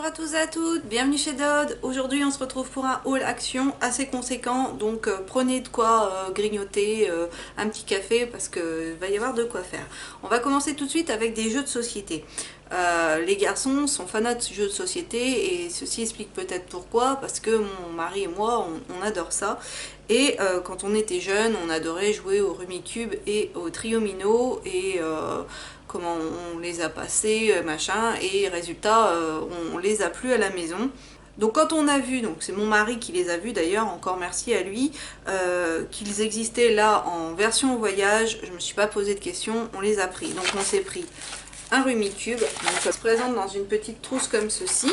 à tous et à toutes, bienvenue chez Dodd. Aujourd'hui on se retrouve pour un haul action assez conséquent, donc prenez de quoi grignoter, un petit café parce qu'il va y avoir de quoi faire. On va commencer tout de suite avec des jeux de société. Les garçons sont fanats de jeux de société et ceci explique peut-être pourquoi, parce que mon mari et moi on adore ça. Et quand on était jeunes, on adorait jouer au Rummikub et au Triomino et comment on les a passés, machin, et résultat, on les a plus à la maison. Donc quand on a vu, donc c'est mon mari qui les a vus d'ailleurs, encore merci à lui, qu'ils existaient là en version voyage, je me suis pas posé de questions, on les a pris. Donc on s'est pris un Rummikub, donc ça se présente dans une petite trousse comme ceci.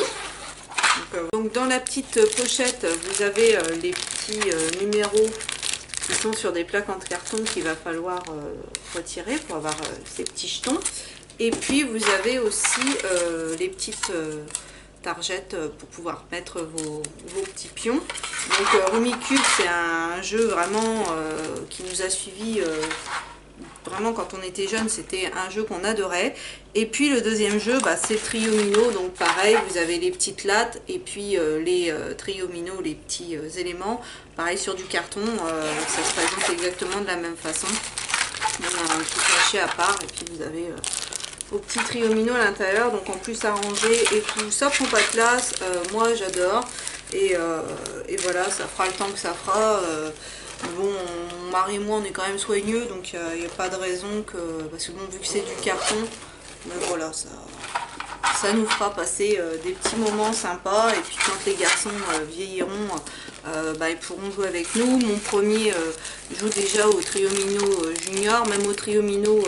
Donc dans la petite pochette, vous avez les petits numéros qui sont sur des plaques en carton qu'il va falloir retirer pour avoir ces petits jetons. Et puis vous avez aussi les petites targettes pour pouvoir mettre vos petits pions. Donc Rummikub, c'est un jeu vraiment qui nous a suivis vraiment quand on était jeune, c'était un jeu qu'on adorait. Et puis le deuxième jeu, bah, c'est Triomino, donc pareil, vous avez les petites lattes et puis les Triomino, les petits éléments, pareil sur du carton, ça se présente exactement de la même façon. Il y a un petit cachet à part et puis vous avez vos petits Triomino à l'intérieur, donc en plus arrangé et tout, ça prend pas de place, moi j'adore. Et voilà, ça fera le temps que ça fera. Bon, mon mari et moi on est quand même soigneux, donc il n'y a pas de raison que, parce que bon, vu que c'est du carton, mais voilà, ça nous fera passer des petits moments sympas. Et puis quand les garçons vieilliront, bah, ils pourront jouer avec nous. Mon premier joue déjà au Triomino junior, même au Triomino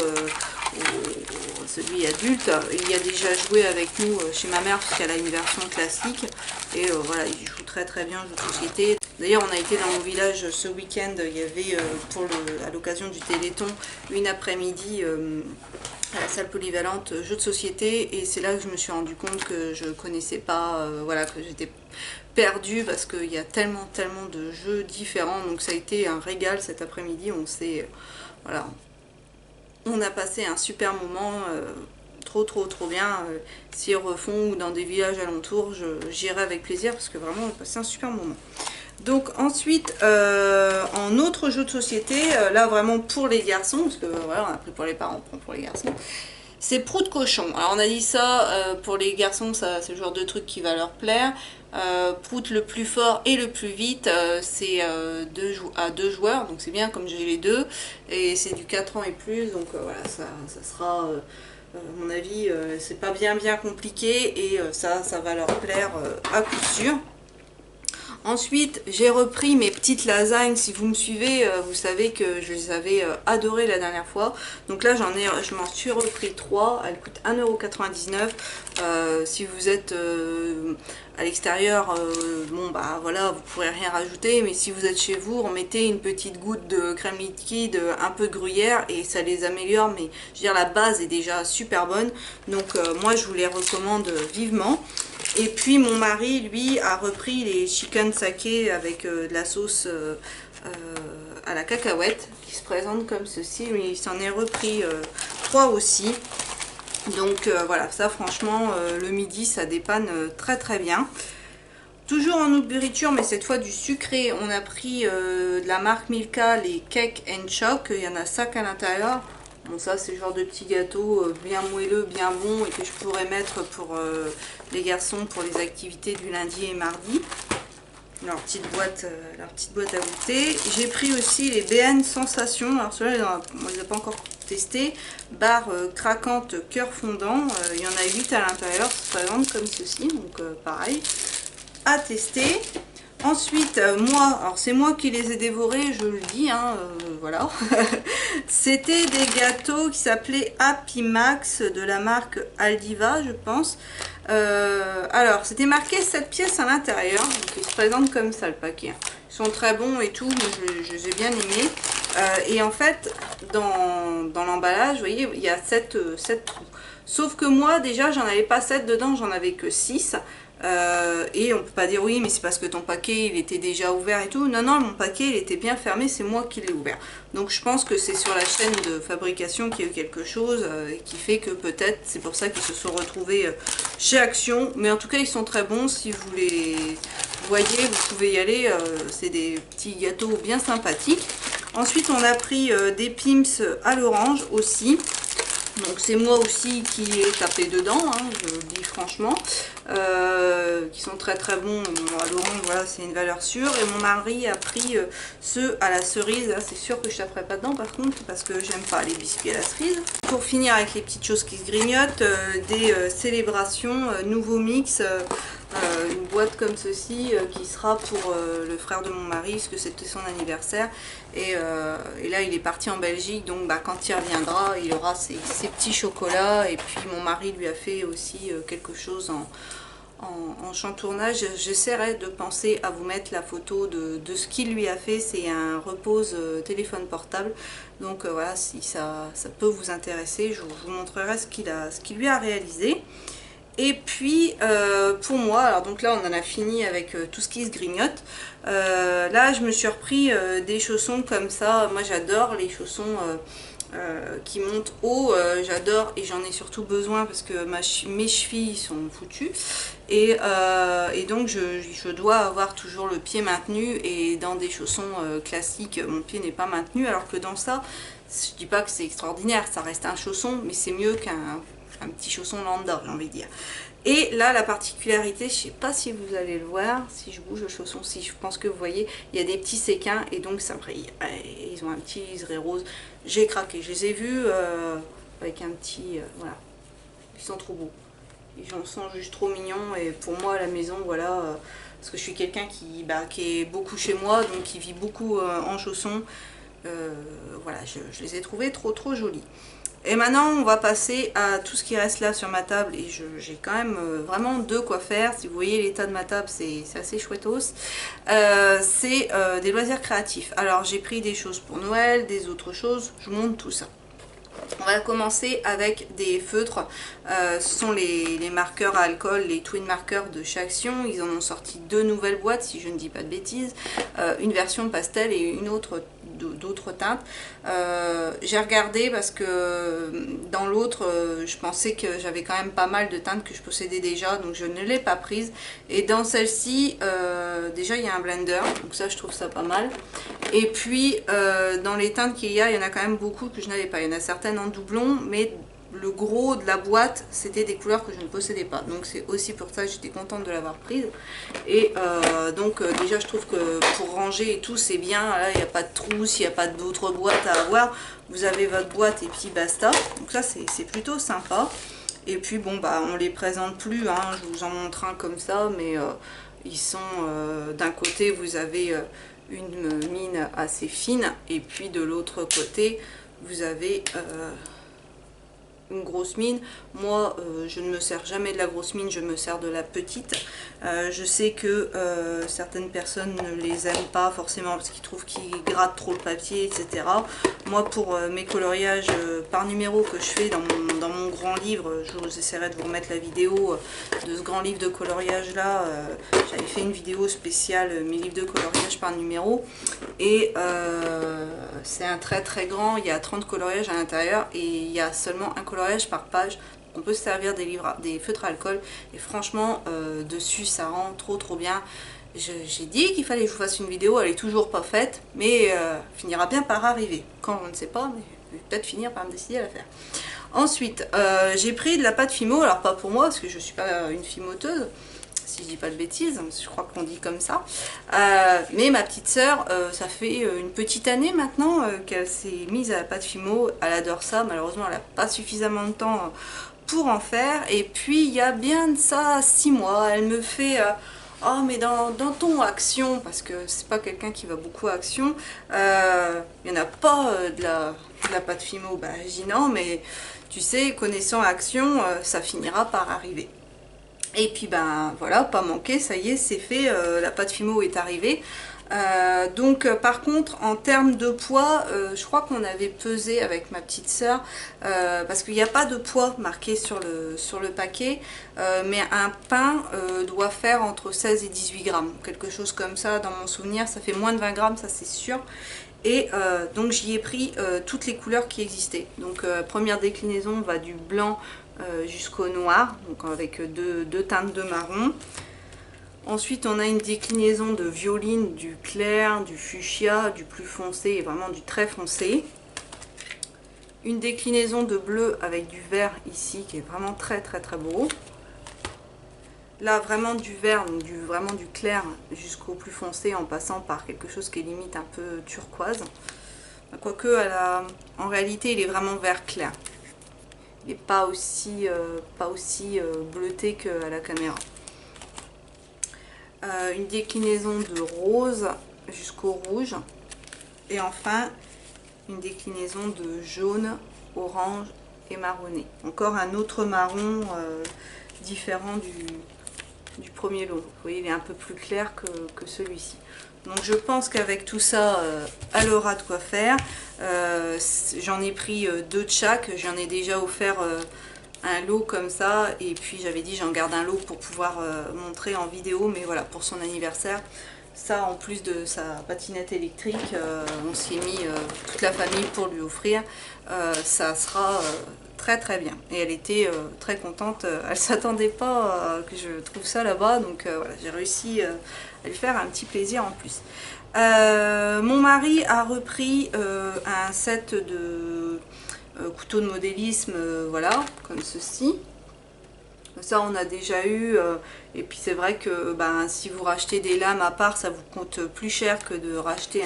celui adulte, il a déjà joué avec nous chez ma mère puisqu'elle a une version classique. Et voilà, il joue très très bien, jeu de société. D'ailleurs, on a été dans mon village ce week-end, il y avait à l'occasion du Téléthon une après-midi à la salle polyvalente jeux de société, et c'est là que je me suis rendu compte que je connaissais pas, voilà, que j'étais perdue parce qu'il y a tellement de jeux différents. Donc ça a été un régal cet après-midi. On s'est voilà, on a passé un super moment, trop bien. S'ils refont ou dans des villages alentours, j'irai avec plaisir parce que vraiment on a passé un super moment. Donc ensuite, en autre jeu de société, là vraiment pour les garçons, parce que voilà, on a pris pour les parents, on prend pour les garçons, c'est Prout Cochon. Alors on a dit ça, pour les garçons, ça c'est le genre de truc qui va leur plaire. Prout le plus fort et le plus vite, c'est à 2 joueurs, donc c'est bien comme j'ai les deux, et c'est du 4 ans et plus, donc voilà, ça sera... à mon avis, c'est pas bien compliqué, et ça va leur plaire à coup sûr. Ensuite, j'ai repris mes petites lasagnes. Si vous me suivez, vous savez que je les avais adorées la dernière fois. Donc là, je m'en suis repris 3. Elles coûtent 1,99 €. Si vous êtes à l'extérieur, bon bah voilà, vous pourrez rien rajouter. Mais si vous êtes chez vous, remettez une petite goutte de crème liquide, un peu de gruyère, et ça les améliore. Mais je veux dire, la base est déjà super bonne. Donc moi, je vous les recommande vivement. Et puis mon mari, lui, a repris les chicken saké avec de la sauce à la cacahuète qui se présente comme ceci. Lui, il s'en est repris 3 aussi. Donc voilà, ça franchement, le midi, ça dépanne très bien. Toujours en nourriture, mais cette fois du sucré, on a pris de la marque Milka, les Cake and Choc. Il y en a 5 à l'intérieur. Bon, ça c'est le genre de petit gâteau bien moelleux, bien bon, et que je pourrais mettre pour les garçons pour les activités du lundi et mardi. Leur petite boîte à goûter. J'ai pris aussi les BN Sensation. Alors ceux-là, moi je ne les ai pas encore testé. Barre craquante cœur fondant. Il y en a 8 à l'intérieur. Ça se présente comme ceci. Donc pareil, à tester. Ensuite, moi, alors c'est moi qui les ai dévorés, je le dis, hein, voilà. C'était des gâteaux qui s'appelaient Happy Max de la marque Aldiva, je pense. Alors, c'était marqué 7 pièces à l'intérieur, donc ils se présentent comme ça le paquet. Ils sont très bons et tout, mais je les ai bien aimés. Et en fait, dans l'emballage, vous voyez, il y a 7 trous. Sauf que moi, déjà, j'en avais pas 7 dedans, j'en avais que 6. Et on peut pas dire oui, mais c'est parce que ton paquet il était déjà ouvert et tout. Non, non, mon paquet il était bien fermé, c'est moi qui l'ai ouvert. Donc je pense que c'est sur la chaîne de fabrication qu'il y a eu quelque chose qui fait que peut-être c'est pour ça qu'ils se sont retrouvés chez Action. Mais en tout cas, ils sont très bons. Si vous les voyez, vous pouvez y aller. C'est des petits gâteaux bien sympathiques. Ensuite, on a pris des Pim's à l'orange aussi. Donc c'est moi aussi qui ai tapé dedans, hein, je le dis franchement, qui sont très très bons. À l'orange, voilà, c'est une valeur sûre. Et mon mari a pris ceux à la cerise. Là, c'est sûr que je taperai pas dedans par contre, parce que j'aime pas les biscuits à la cerise. Pour finir avec les petites choses qui se grignotent, des célébrations, nouveaux mix. Une boîte comme ceci qui sera pour le frère de mon mari, parce que c'était son anniversaire. Et là il est parti en Belgique, donc bah, quand il reviendra il aura ses petits chocolats. Et puis mon mari lui a fait aussi quelque chose en chantournage. J'essaierai de penser à vous mettre la photo de ce qu'il lui a fait. C'est un repose téléphone portable, donc voilà, si ça peut vous intéresser, je vous montrerai ce qu'il lui a réalisé. Et puis pour moi, alors donc là on en a fini avec tout ce qui se grignote. Là je me suis repris des chaussons comme ça. Moi j'adore les chaussons qui montent haut, j'adore, et j'en ai surtout besoin parce que mes chevilles sont foutues. Et donc je dois avoir toujours le pied maintenu, et dans des chaussons classiques mon pied n'est pas maintenu, alors que dans ça, je dis pas que c'est extraordinaire, ça reste un chausson, mais c'est mieux qu'un petit chausson lambda, j'ai envie de dire. Et là la particularité, je sais pas si vous allez le voir, si je bouge le chausson, si je pense que vous voyez, il y a des petits séquins et donc ça brille. Ils ont un petit liseré rose, j'ai craqué, je les ai vus avec un petit, voilà, ils sont trop beaux, ils sont juste trop mignons. Et pour moi à la maison, voilà, parce que je suis quelqu'un qui est beaucoup chez moi, donc qui vit beaucoup en chaussons, voilà, je les ai trouvés trop jolis. Et maintenant on va passer à tout ce qui reste là sur ma table, et j'ai quand même vraiment de quoi faire. Si vous voyez l'état de ma table, c'est assez chouettos. C'est des loisirs créatifs. Alors j'ai pris des choses pour Noël, des autres choses, je vous montre tout ça. On va commencer avec des feutres. Ce sont les marqueurs à alcool, les twin marqueurs de chez Action. Ils en ont sorti 2 nouvelles boîtes, si je ne dis pas de bêtises. Une version pastel et une autre d'autres teintes. J'ai regardé parce que dans l'autre, je pensais que j'avais quand même pas mal de teintes que je possédais déjà, donc je ne l'ai pas prise. Et dans celle-ci, déjà il y a un blender, donc ça je trouve ça pas mal. Et puis dans les teintes qu'il y a, il y en a quand même beaucoup que je n'avais pas. Il y en a certaines en doublon, mais le gros de la boîte c'était des couleurs que je ne possédais pas, donc c'est aussi pour ça que j'étais contente de l'avoir prise. Et donc déjà je trouve que pour ranger et tout c'est bien. Là il n'y a pas de trou, s'il n'y a pas d'autres boîtes à avoir, vous avez votre boîte et puis basta. Donc ça c'est plutôt sympa. Et puis bon bah on les présente plus, hein. Je vous en montre un comme ça, mais ils sont d'un côté vous avez une mine assez fine, et puis de l'autre côté vous avez une grosse mine. Moi je ne me sers jamais de la grosse mine, je me sers de la petite. Je sais que certaines personnes ne les aiment pas forcément parce qu'ils trouvent qu'ils grattent trop le papier, etc. Moi pour mes coloriages par numéro que je fais dans mon grand livre, je vous essaierai de vous remettre la vidéo de ce grand livre de coloriage là. J'avais fait une vidéo spéciale mes livres de coloriage par numéro, et c'est un très grand, il y a 30 coloriages à l'intérieur et il y a seulement un coloriage par page. On peut se servir des feutres à alcool, et franchement dessus ça rend trop bien. J'ai dit qu'il fallait que je vous fasse une vidéo, elle est toujours pas faite, mais finira bien par arriver. Quand, je ne sais pas, mais je vais peut-être finir par me décider à la faire. Ensuite j'ai pris de la pâte Fimo, alors pas pour moi parce que je suis pas une fimoteuse, si je dis pas de bêtises, je crois qu'on dit comme ça, mais ma petite sœur, ça fait une petite année maintenant qu'elle s'est mise à la pâte Fimo. Elle adore ça, malheureusement elle n'a pas suffisamment de temps pour en faire. Et puis il y a bien de ça 6 mois, elle me fait oh mais dans ton Action, parce que c'est pas quelqu'un qui va beaucoup à Action, il n'y en a pas de la pâte Fimo. Bah je dis non, mais tu sais, connaissant Action, ça finira par arriver. Et puis ben voilà, pas manqué, ça y est, c'est fait, la pâte Fimo est arrivée. Par contre, en termes de poids, je crois qu'on avait pesé avec ma petite sœur, parce qu'il n'y a pas de poids marqué sur le paquet, mais un pain doit faire entre 16 et 18 grammes, quelque chose comme ça dans mon souvenir. Ça fait moins de 20 grammes, ça c'est sûr. Et donc j'y ai pris toutes les couleurs qui existaient. Donc première déclinaison va du blanc jusqu'au noir, donc avec deux teintes de marron. Ensuite, on a une déclinaison de violine, du clair, du fuchsia, du plus foncé et vraiment du très foncé. Une déclinaison de bleu avec du vert ici qui est vraiment très beau. Là, vraiment du vert, donc vraiment du clair jusqu'au plus foncé en passant par quelque chose qui est limite un peu turquoise. Quoique, en réalité, il est vraiment vert clair. Il n'est pas aussi bleuté qu'à la caméra. Une déclinaison de rose jusqu'au rouge, et enfin une déclinaison de jaune, orange et marronné. Encore un autre marron différent du premier lot. Vous voyez, il est un peu plus clair que celui-ci. Donc je pense qu'avec tout ça, elle aura de quoi faire. J'en ai pris 2 de chaque, j'en ai déjà offert un lot comme ça, et puis j'avais dit j'en garde un lot pour pouvoir montrer en vidéo, mais voilà, pour son anniversaire, ça en plus de sa patinette électrique, on s'y est mis toute la famille pour lui offrir. Ça sera très bien, et elle était très contente. Elle s'attendait pas que je trouve ça là-bas, donc voilà, j'ai réussi à lui faire un petit plaisir en plus. Mon mari a repris un set de couteau de modélisme, voilà, comme ceci. Ça on a déjà eu, et puis c'est vrai que si vous rachetez des lames à part, ça vous coûte plus cher que de racheter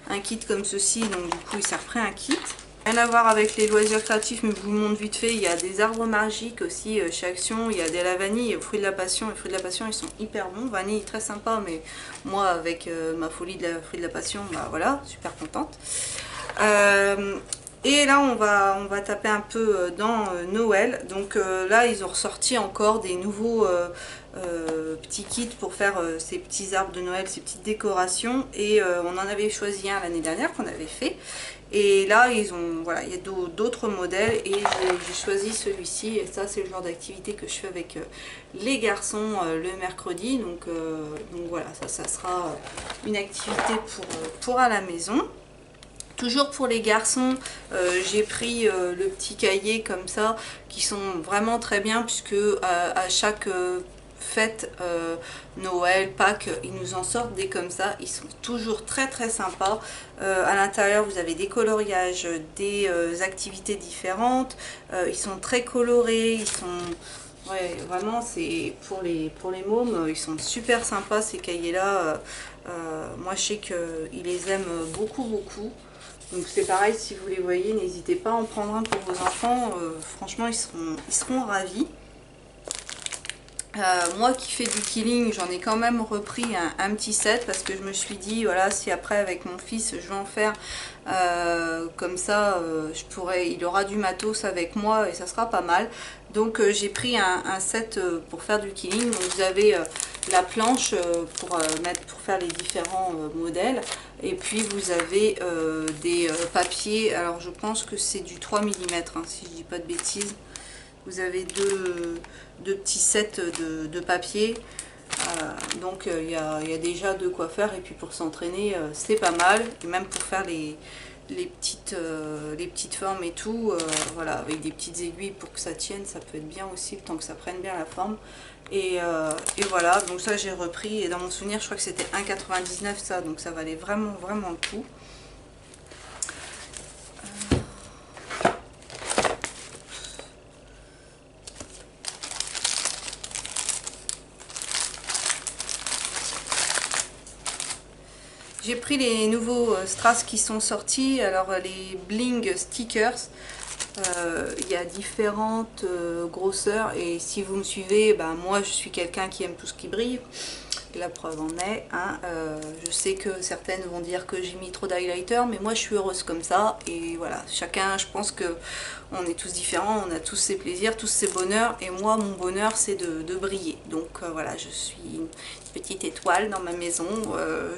un kit comme ceci, donc du coup il s'est repris un kit. Rien à voir avec les loisirs créatifs, mais je vous le montre vite fait. Il y a des arbres magiques aussi chez Action, il y a des la vanille et fruits de la passion. Les fruits de la passion ils sont hyper bons, vanille très sympa, mais moi avec ma folie de la fruits de la passion, voilà, super contente. Et là on va taper un peu dans Noël. Donc là ils ont ressorti encore des nouveaux petits kits pour faire ces petits arbres de Noël, ces petites décorations, et on en avait choisi un l'année dernière qu'on avait fait, et là voilà, il y a d'autres modèles, et j'ai choisi celui-ci, et ça c'est le genre d'activité que je fais avec les garçons le mercredi, donc voilà, ça sera une activité pour à la maison. Toujours pour les garçons, j'ai pris le petit cahier comme ça, qui sont vraiment très bien, puisque à chaque fête, Noël, Pâques, ils nous en sortent des comme ça. Ils sont toujours très sympas. À l'intérieur, vous avez des coloriages, des activités différentes. Ils sont très colorés, ils sont... Ouais, vraiment, c'est pour les mômes, ils sont super sympas ces cahiers-là. Moi, je sais qu'ils les aiment beaucoup. Donc c'est pareil, si vous les voyez, n'hésitez pas à en prendre un pour vos enfants. Franchement, ils seront ravis. Moi qui fais du quilling, j'en ai quand même repris un petit set, parce que je me suis dit, voilà, si après avec mon fils je vais en faire comme ça, il aura du matos avec moi et ça sera pas mal. Donc j'ai pris un set pour faire du quilling. Donc vous avez la planche pour faire les différents modèles, et puis vous avez des papiers. Alors je pense que c'est du 3 mm, hein, si je dis pas de bêtises. Vous avez deux petits sets de papier, donc il y a déjà de quoi faire, et puis pour s'entraîner c'est pas mal, et même pour faire les petites formes et tout, voilà, avec des petites aiguilles pour que ça tienne, ça peut être bien aussi, le temps que ça prenne bien la forme. Et voilà, donc ça j'ai repris, et dans mon souvenir je crois que c'était 1,99 ça, donc ça valait vraiment le coup. J'ai pris les nouveaux strass qui sont sortis, alors les bling stickers. Il y a différentes grosseurs, et si vous me suivez, moi je suis quelqu'un qui aime tout ce qui brille. La preuve en est, hein, je sais que certaines vont dire que j'ai mis trop d'highlighter, mais moi je suis heureuse comme ça, et voilà, chacun, je pense que on est tous différents, on a tous ses plaisirs, tous ses bonheurs, et moi mon bonheur c'est de briller, donc voilà, je suis petite étoile dans ma maison,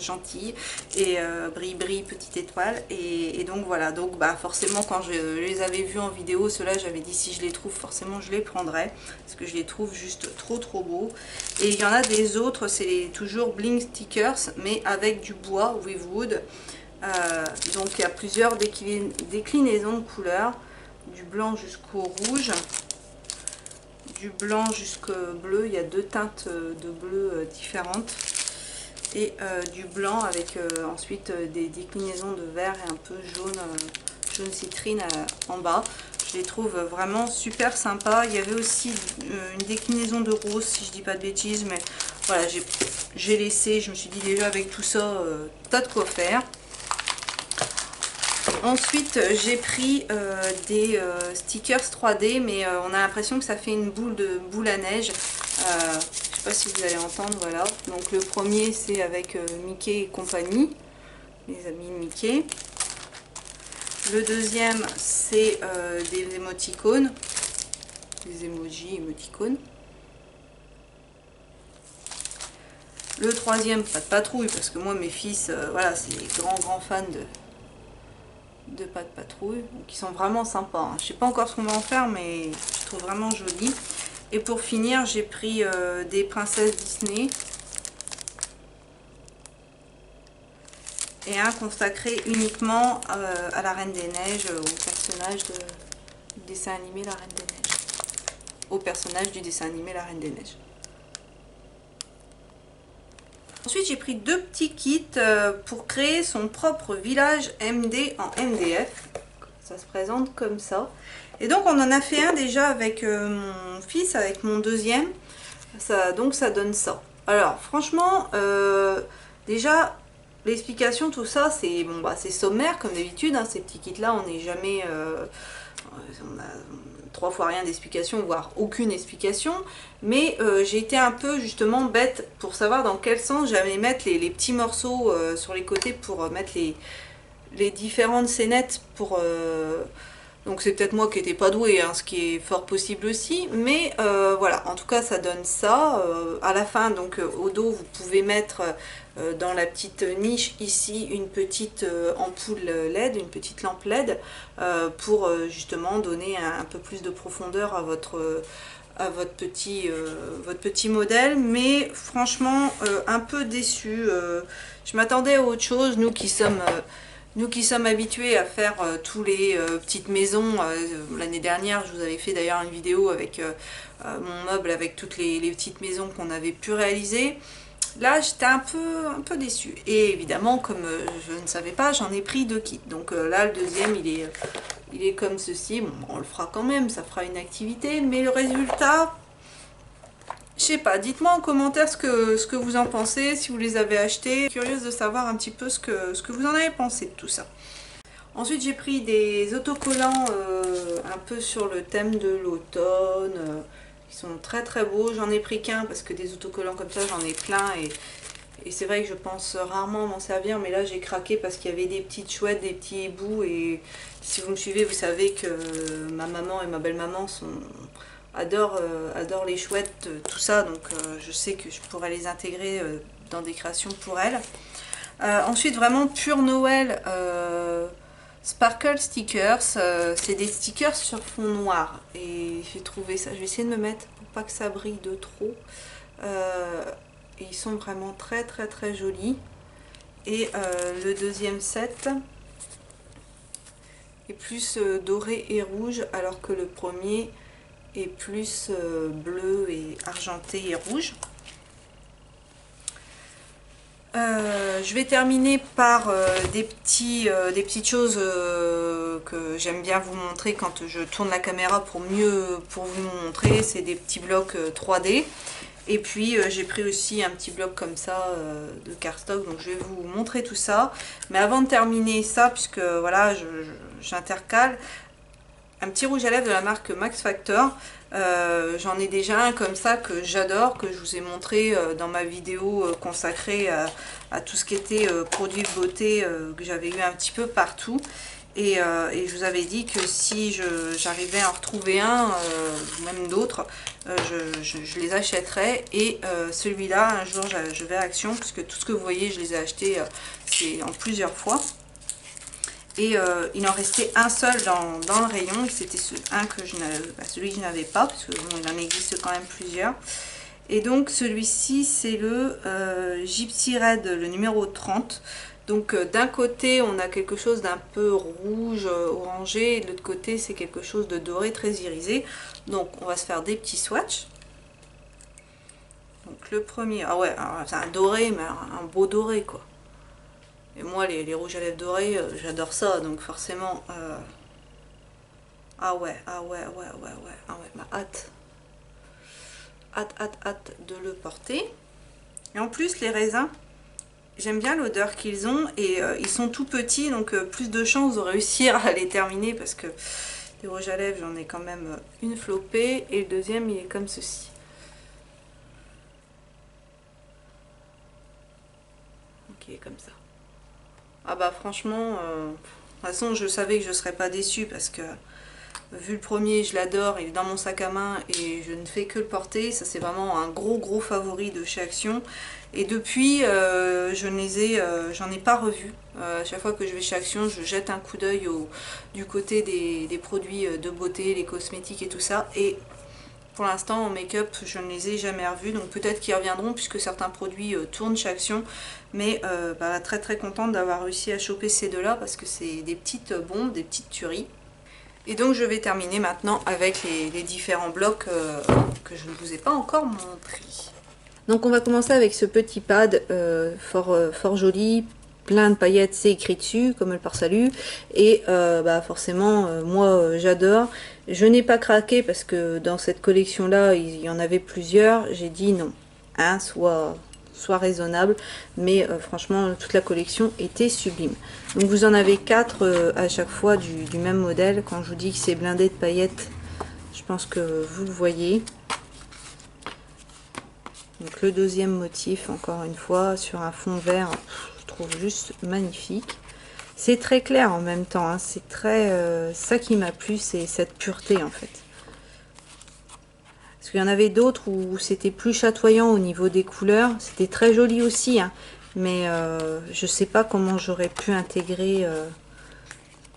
gentille, et Bri Bri, petite étoile, et donc voilà, donc bah forcément quand je les avais vus en vidéo, ceux-là j'avais dit si je les trouve forcément je les prendrais, parce que je les trouve juste trop beaux. Et il y en a des autres, c'est toujours bling stickers, mais avec du bois, with wood. Donc il y a plusieurs déclinaisons de couleurs, du blanc jusqu'au rouge, du blanc jusqu'au bleu, il y a deux teintes de bleu différentes, et du blanc avec ensuite des déclinaisons de vert et un peu jaune citrine en bas. Je les trouve vraiment super sympas. Il y avait aussi une déclinaison de rose, si je dis pas de bêtises, mais voilà, j'ai laissé, je me suis dit déjà avec tout ça, t'as de quoi faire. Ensuite, j'ai pris des stickers 3D, mais on a l'impression que ça fait une boule à neige. Je sais pas si vous allez entendre, voilà. Donc le premier, c'est avec Mickey et compagnie, les amis de Mickey. Le deuxième, c'est des émoticônes, des emojis émoticônes. Le troisième, pas de patrouille, parce que moi, mes fils, voilà, c'est des grands fans de Pas de patrouille, donc ils sont vraiment sympas, hein. Je sais pas encore ce qu'on va en faire, mais je trouve vraiment joli. Et pour finir, j'ai pris des princesses Disney et un consacré uniquement à la Reine des Neiges, au personnage du dessin animé La Reine des Neiges, au personnage du dessin animé La Reine des Neiges. Ensuite, j'ai pris deux petits kits pour créer son propre village MD en MDF. Ça se présente comme ça. Et donc, on en a fait un déjà avec mon fils, avec mon deuxième. Donc, ça donne ça. Alors, franchement, déjà, l'explication, tout ça, c'est bon, bah, c'est sommaire comme d'habitude. Hein, ces petits kits-là, on n'est jamais... on a 3 fois rien d'explication, voire aucune explication, mais j'ai été un peu justement bête pour savoir dans quel sens j'allais mettre les petits morceaux sur les côtés pour mettre les différentes scénettes pour... donc c'est peut-être moi qui n'étais pas douée, hein, ce qui est fort possible aussi, mais voilà, en tout cas ça donne ça. À la fin, donc au dos, vous pouvez mettre dans la petite niche ici une petite ampoule LED, une petite lampe LED pour justement donner un peu plus de profondeur à votre petit modèle. Mais franchement un peu déçue, je m'attendais à autre chose, nous qui sommes habitués à faire tous les petites maisons. L'année dernière, je vous avais fait d'ailleurs une vidéo avec mon meuble, avec toutes les petites maisons qu'on avait pu réaliser. Là, j'étais un peu déçue. Et évidemment, comme je ne savais pas, j'en ai pris 2 kits. Donc là, le deuxième, il est comme ceci. Bon, on le fera quand même, ça fera une activité. Mais le résultat, je sais pas. Dites-moi en commentaire ce que vous en pensez, si vous les avez achetés. Curieuse de savoir un petit peu ce que vous en avez pensé de tout ça. Ensuite, j'ai pris des autocollants un peu sur le thème de l'automne. Ils sont très beaux. J'en ai pris qu'un parce que des autocollants comme ça, j'en ai plein. Et c'est vrai que je pense rarement m'en servir. Mais là, j'ai craqué parce qu'il y avait des petites chouettes, des petits ébouts. Et si vous me suivez, vous savez que ma maman et ma belle-maman adorent les chouettes, tout ça. Donc, je sais que je pourrais les intégrer dans des créations pour elles. Ensuite, vraiment pur Noël... Sparkle Stickers, c'est des stickers sur fond noir et j'ai trouvé ça, je vais essayer de me mettre pour pas que ça brille de trop, et ils sont vraiment très jolis. Et le deuxième set est plus doré et rouge alors que le premier est plus bleu et argenté et rouge. Je vais terminer par des petites choses que j'aime bien vous montrer quand je tourne la caméra pour vous montrer. C'est des petits blocs 3D. Et puis j'ai pris aussi un petit bloc comme ça de cardstock, donc je vais vous montrer tout ça. Mais avant de terminer ça, puisque voilà, j'intercale, un petit rouge à lèvres de la marque Max Factor. J'en ai déjà un comme ça que j'adore, que je vous ai montré dans ma vidéo consacrée à tout ce qui était produits de beauté que j'avais eu un petit peu partout. Et je vous avais dit que si j'arrivais à en retrouver un, même d'autres, je les achèterais. Et celui-là, un jour, je vais à Action, puisque tout ce que vous voyez, je les ai achetés c'est en plusieurs fois. Et il en restait un seul dans le rayon, et c'était celui que je n'avais pas, parce que bon, il en existe quand même plusieurs. Et donc celui-ci, c'est le Gypsy Red, le numéro 30. Donc d'un côté, on a quelque chose d'un peu rouge, orangé, et de l'autre côté, c'est quelque chose de doré, très irisé. Donc on va se faire des petits swatchs. Donc le premier, ah ouais, c'est un doré, mais un beau doré quoi. Et moi, les rouges à lèvres dorés, j'adore ça, donc forcément... Ah ouais, ah ouais, ma hâte. Hâte de le porter. Et en plus, les raisins, j'aime bien l'odeur qu'ils ont, et ils sont tout petits, donc plus de chances de réussir à les terminer, parce que les rouges à lèvres, j'en ai quand même une flopée, et le deuxième, il est comme ceci. Donc il est comme ça. Ah bah franchement, de toute façon je savais que je ne serais pas déçue parce que vu le premier je l'adore, il est dans mon sac à main et je ne fais que le porter. Ça c'est vraiment un gros favori de chez Action. Et depuis j'en ai pas revu. À chaque fois que je vais chez Action, je jette un coup d'œil du côté des produits de beauté, les cosmétiques et tout ça. Et pour l'instant en make-up je ne les ai jamais revus, donc peut-être qu'ils reviendront puisque certains produits tournent chez Action, mais très contente d'avoir réussi à choper ces deux là parce que c'est des petites bombes, des petites tueries. Et donc je vais terminer maintenant avec les différents blocs que je ne vous ai pas encore montrés. Donc on va commencer avec ce petit pad fort joli, plein de paillettes, c'est écrit dessus comme le pare-salut, et forcément moi j'adore. Je n'ai pas craqué parce que dans cette collection là il y en avait plusieurs, j'ai dit non, hein, soit raisonnable, mais franchement toute la collection était sublime. Donc vous en avez 4 à chaque fois du même modèle. Quand je vous dis que c'est blindé de paillettes, je pense que vous le voyez. Donc le deuxième motif, encore une fois, sur un fond vert, je trouve juste magnifique. C'est très clair en même temps, hein. C'est très... ça qui m'a plu, c'est cette pureté en fait. Parce qu'il y en avait d'autres où c'était plus chatoyant au niveau des couleurs. C'était très joli aussi, hein. Mais je sais pas comment j'aurais pu intégrer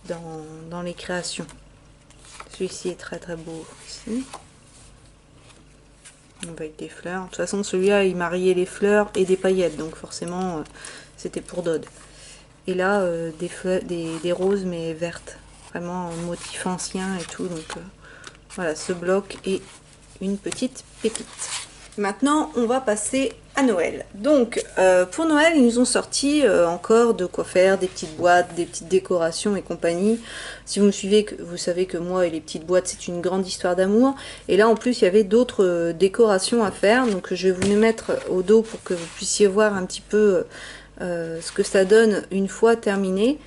dans les créations. Celui-ci est très beau aussi. Avec des fleurs. De toute façon, celui-là, il mariait les fleurs et des paillettes. Donc forcément, c'était pour Dodd. Et là, des roses, mais vertes. Vraiment un motif ancien et tout. Donc voilà, ce bloc est une petite pépite. Maintenant, on va passer à Noël. Donc, pour Noël, ils nous ont sorti encore de quoi faire, des petites boîtes, des petites décorations et compagnie. Si vous me suivez, vous savez que moi et les petites boîtes, c'est une grande histoire d'amour. Et là, en plus, il y avait d'autres décorations à faire. Donc, je vais vous les mettre au dos pour que vous puissiez voir un petit peu ce que ça donne une fois terminé.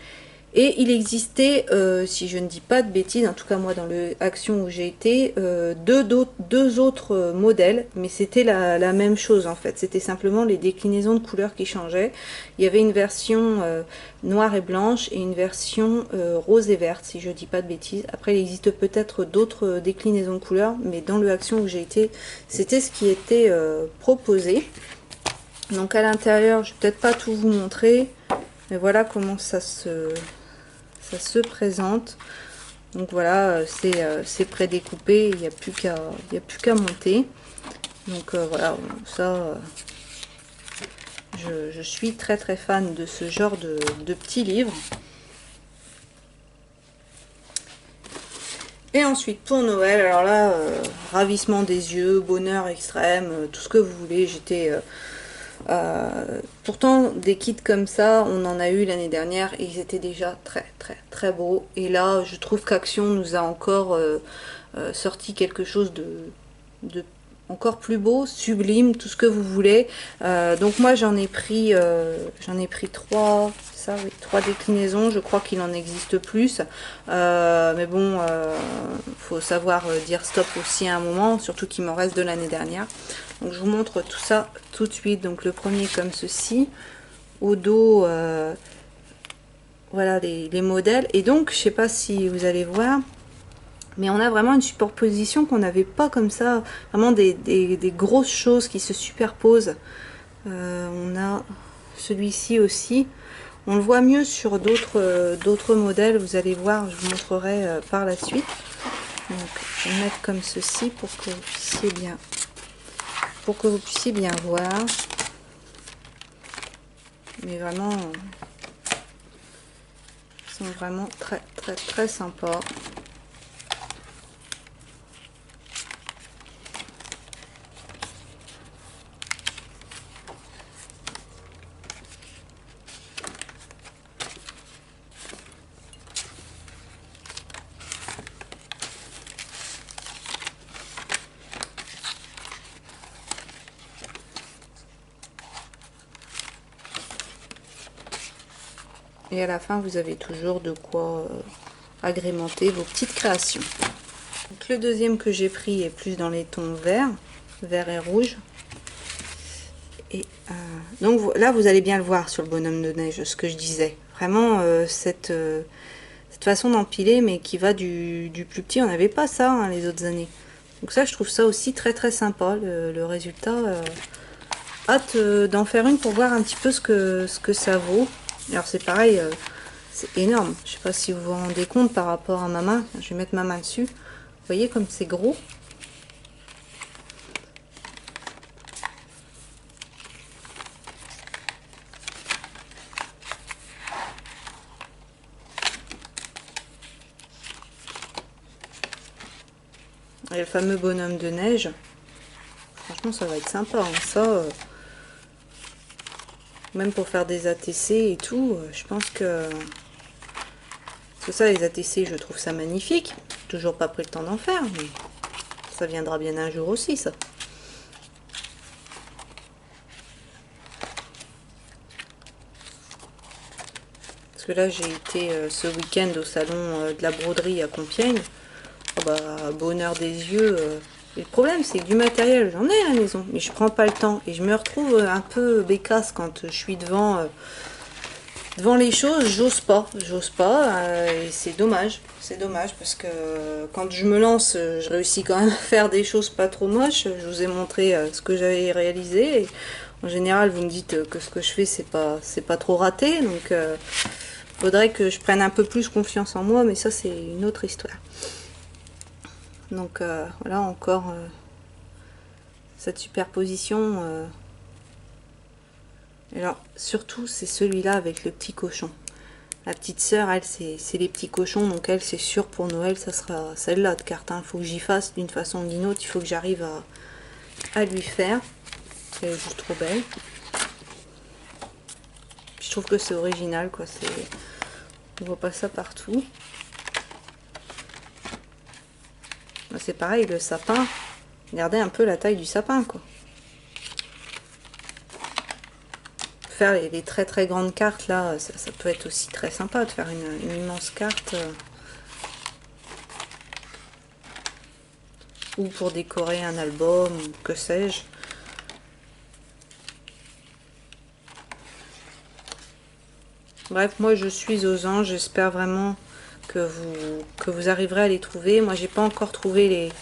Et il existait, si je ne dis pas de bêtises, en tout cas moi dans le Action où j'ai été, deux autres modèles, mais c'était la même chose en fait. C'était simplement les déclinaisons de couleurs qui changeaient. Il y avait une version noire et blanche et une version rose et verte, si je ne dis pas de bêtises. Après, il existe peut-être d'autres déclinaisons de couleurs, mais dans le Action où j'ai été, c'était ce qui était proposé. Donc à l'intérieur, je ne vais peut-être pas tout vous montrer, mais voilà comment ça se présente. Donc voilà, c'est prédécoupé, il n'y a plus qu'à monter. Donc voilà, ça je suis très fan de ce genre de petits livres. Et ensuite pour Noël, alors là, ravissement des yeux, bonheur extrême, tout ce que vous voulez. J'étais pourtant des kits comme ça on en a eu l'année dernière et ils étaient déjà très beaux, et là je trouve qu'Action nous a encore sorti quelque chose de encore plus beau, sublime, tout ce que vous voulez. Donc moi j'en ai pris 3, ça oui, 3 déclinaisons. Je crois qu'il en existe plus, mais bon, faut savoir dire stop aussi à un moment, surtout qu'il m'en reste de l'année dernière. Donc je vous montre tout ça tout de suite. Donc le premier comme ceci, au dos voilà les modèles. Et donc, je sais pas si vous allez voir, mais on a vraiment une superposition qu'on n'avait pas comme ça. Vraiment des grosses choses qui se superposent. On a celui-ci aussi. On le voit mieux sur d'autres modèles. Vous allez voir, je vous montrerai par la suite. Donc, je vais le mettre comme ceci pour que vous puissiez bien voir. Mais vraiment, ils sont vraiment très très très sympas. Et à la fin, vous avez toujours de quoi agrémenter vos petites créations. Donc, le deuxième que j'ai pris est plus dans les tons vert et rouge. Et donc là, vous allez bien le voir sur le bonhomme de neige, ce que je disais. Vraiment, cette façon d'empiler, mais qui va du plus petit. On n'avait pas ça hein, les autres années. Donc ça, je trouve ça aussi très très sympa, le résultat. Hâte d'en faire une pour voir un petit peu ce que ça vaut. Alors c'est pareil, c'est énorme. Je sais pas si vous vous rendez compte par rapport à ma main. Je vais mettre ma main dessus. Vous voyez comme c'est gros. Et le fameux bonhomme de neige. Franchement, ça va être sympa. Hein. Ça, même pour faire des ATC et tout, je pense que... Parce que ça, les ATC, je trouve ça magnifique. Toujours pas pris le temps d'en faire, mais ça viendra bien un jour aussi, ça. Parce que là, j'ai été ce week-end au salon de la broderie à Compiègne. Oh bah, bonheur des yeux. Et le problème, c'est que du matériel, j'en ai à la maison, mais je prends pas le temps. Et je me retrouve un peu bécasse quand je suis devant les choses. J'ose pas. Et c'est dommage. C'est dommage parce que quand je me lance, je réussis quand même à faire des choses pas trop moches. Je vous ai montré ce que j'avais réalisé. Et en général, vous me dites que ce que je fais, c'est pas trop raté. Donc, faudrait que je prenne un peu plus confiance en moi, mais ça, c'est une autre histoire. Donc voilà encore cette superposition. Alors surtout c'est celui-là avec le petit cochon. La petite sœur, elle c'est les petits cochons, donc elle c'est sûr pour Noël ça sera celle-là de carte. Il faut que j'y fasse d'une façon ou d'une autre, il faut que j'arrive à lui faire. Elle est juste trop belle. Je trouve que c'est original quoi. On voit pas ça partout. C'est pareil, le sapin. Regardez un peu la taille du sapin, quoi. Faire les très très grandes cartes, là, ça peut être aussi très sympa de faire une immense carte. Ou pour décorer un album, ou que sais-je. Bref, moi je suis aux anges, j'espère vraiment que vous arriverez à les trouver. Moi j'ai pas encore trouvé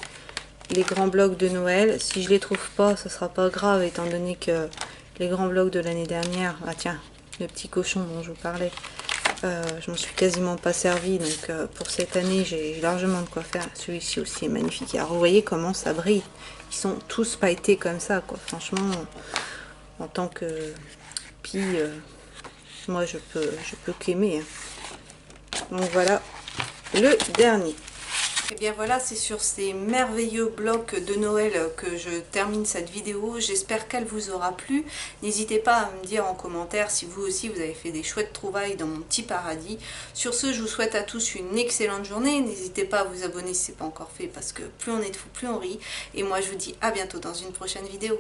les grands blocs de Noël. Si je les trouve pas, ça sera pas grave étant donné que les grands blocs de l'année dernière, ah tiens, le petit cochon dont je vous parlais, je m'en suis quasiment pas servi. Donc pour cette année, j'ai largement de quoi faire. Celui-ci aussi est magnifique. Alors vous voyez comment ça brille. Ils sont tous pailletés comme ça, quoi. Franchement, en tant que pie, moi je peux qu'aimer. Hein. Donc voilà le dernier. Et bien voilà, c'est sur ces merveilleux blocs de Noël que je termine cette vidéo. J'espère qu'elle vous aura plu. N'hésitez pas à me dire en commentaire si vous aussi vous avez fait des chouettes trouvailles dans mon petit paradis. Sur ce, je vous souhaite à tous une excellente journée. N'hésitez pas à vous abonner si ce n'est pas encore fait parce que plus on est de fous, plus on rit. Et moi je vous dis à bientôt dans une prochaine vidéo.